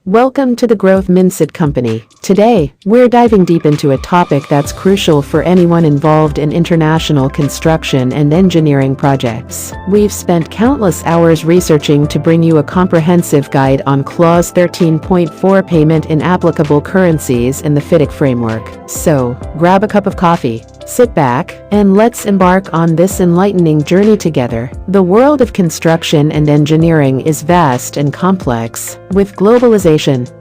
Welcome to the Growth Mindset Company. Today, we're diving deep into a topic that's crucial for anyone involved in international construction and engineering projects. We've spent countless hours researching to bring you a comprehensive guide on Clause 13.4 payment in applicable currencies in the FIDIC framework. So, grab a cup of coffee, sit back, and let's embark on this enlightening journey together. The world of construction and engineering is vast and complex. With globalization,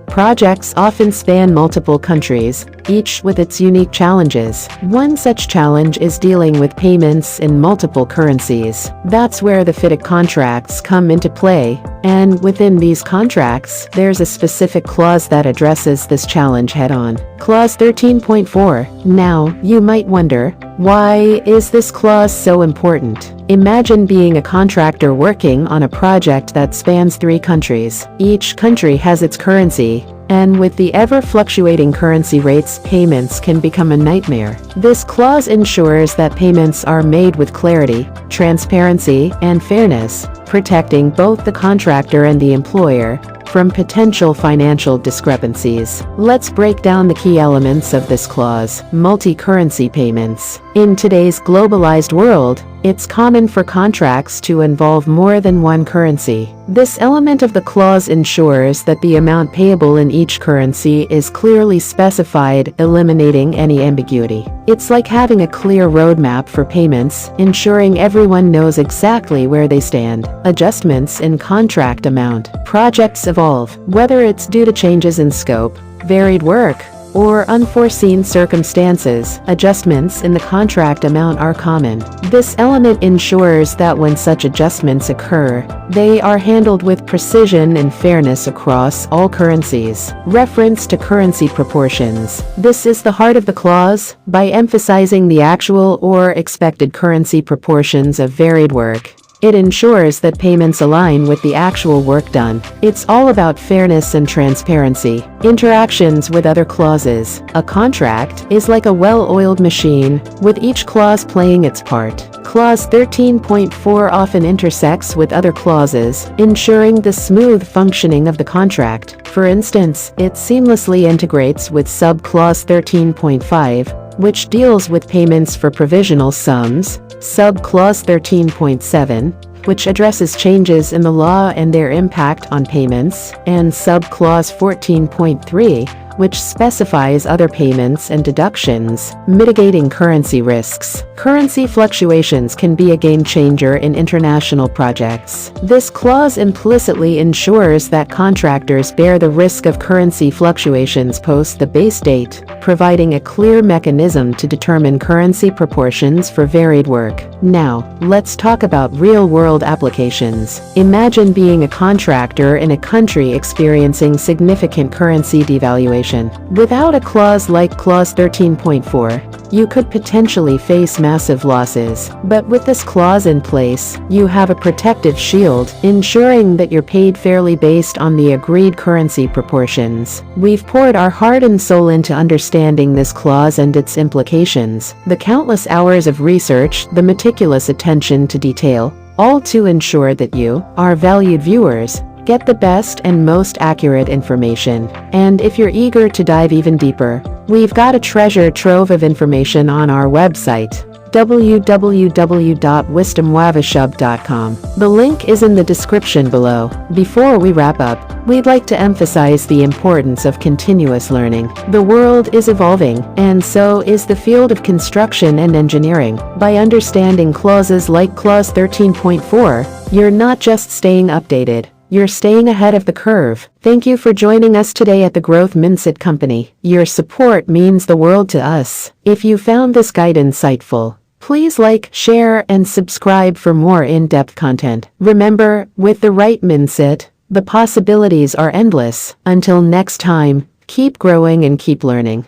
projects often span multiple countries, each with its unique challenges. One such challenge is dealing with payments in multiple currencies. That's where the FIDIC contracts come into play, and within these contracts, there's a specific clause that addresses this challenge head-on. Clause 13.4. Now, you might wonder, why is this clause so important? Imagine being a contractor working on a project that spans 3 countries. Each country has its currency, and with the ever-fluctuating currency rates, payments can become a nightmare. This clause ensures that payments are made with clarity, transparency, and fairness, protecting both the contractor and the employer from potential financial discrepancies. Let's break down the key elements of this clause. Multi-currency payments. In today's globalized world, it's common for contracts to involve more than one currency. This element of the clause ensures that the amount payable in each currency is clearly specified, eliminating any ambiguity. It's like having a clear roadmap for payments, ensuring everyone knows exactly where they stand. Adjustments in contract amount. Projects evolve, whether it's due to changes in scope, varied work, or unforeseen circumstances. Adjustments in the contract amount are common. This element ensures that when such adjustments occur, they are handled with precision and fairness across all currencies. Reference to currency proportions. This is the heart of the clause. By emphasizing the actual or expected currency proportions of varied work, it ensures that payments align with the actual work done. It's all about fairness and transparency. Interactions with other clauses. A contract is like a well-oiled machine, with each clause playing its part. Clause 13.4 often intersects with other clauses, ensuring the smooth functioning of the contract. For instance, it seamlessly integrates with Subclause 13.5, which deals with payments for provisional sums, Subclause 13.7, which addresses changes in the law and their impact on payments, and Subclause 14.3, which specifies other payments and deductions. Mitigating currency risks. Currency fluctuations can be a game changer in international projects. This clause implicitly ensures that contractors bear the risk of currency fluctuations post the base date, providing a clear mechanism to determine currency proportions for varied work. Now, let's talk about real-world applications. Imagine being a contractor in a country experiencing significant currency devaluation. Without a clause like Clause 13.4, you could potentially face massive losses. But with this clause in place, you have a protective shield, ensuring that you're paid fairly based on the agreed currency proportions. We've poured our heart and soul into understanding this clause and its implications. The countless hours of research, the meticulous attention to detail, all to ensure that you, our valued viewers, get the best and most accurate information. And if you're eager to dive even deeper, we've got a treasure trove of information on our website, www.wisdomwavishub.com. The link is in the description below. Before we wrap up, we'd like to emphasize the importance of continuous learning. The world is evolving, and so is the field of construction and engineering. By understanding clauses like Clause 13.4, you're not just staying updated, you're staying ahead of the curve. Thank you for joining us today at the Growth Mindset Company. Your support means the world to us. If you found this guide insightful, please like, share, and subscribe for more in-depth content. Remember, with the right mindset, the possibilities are endless. Until next time, keep growing and keep learning.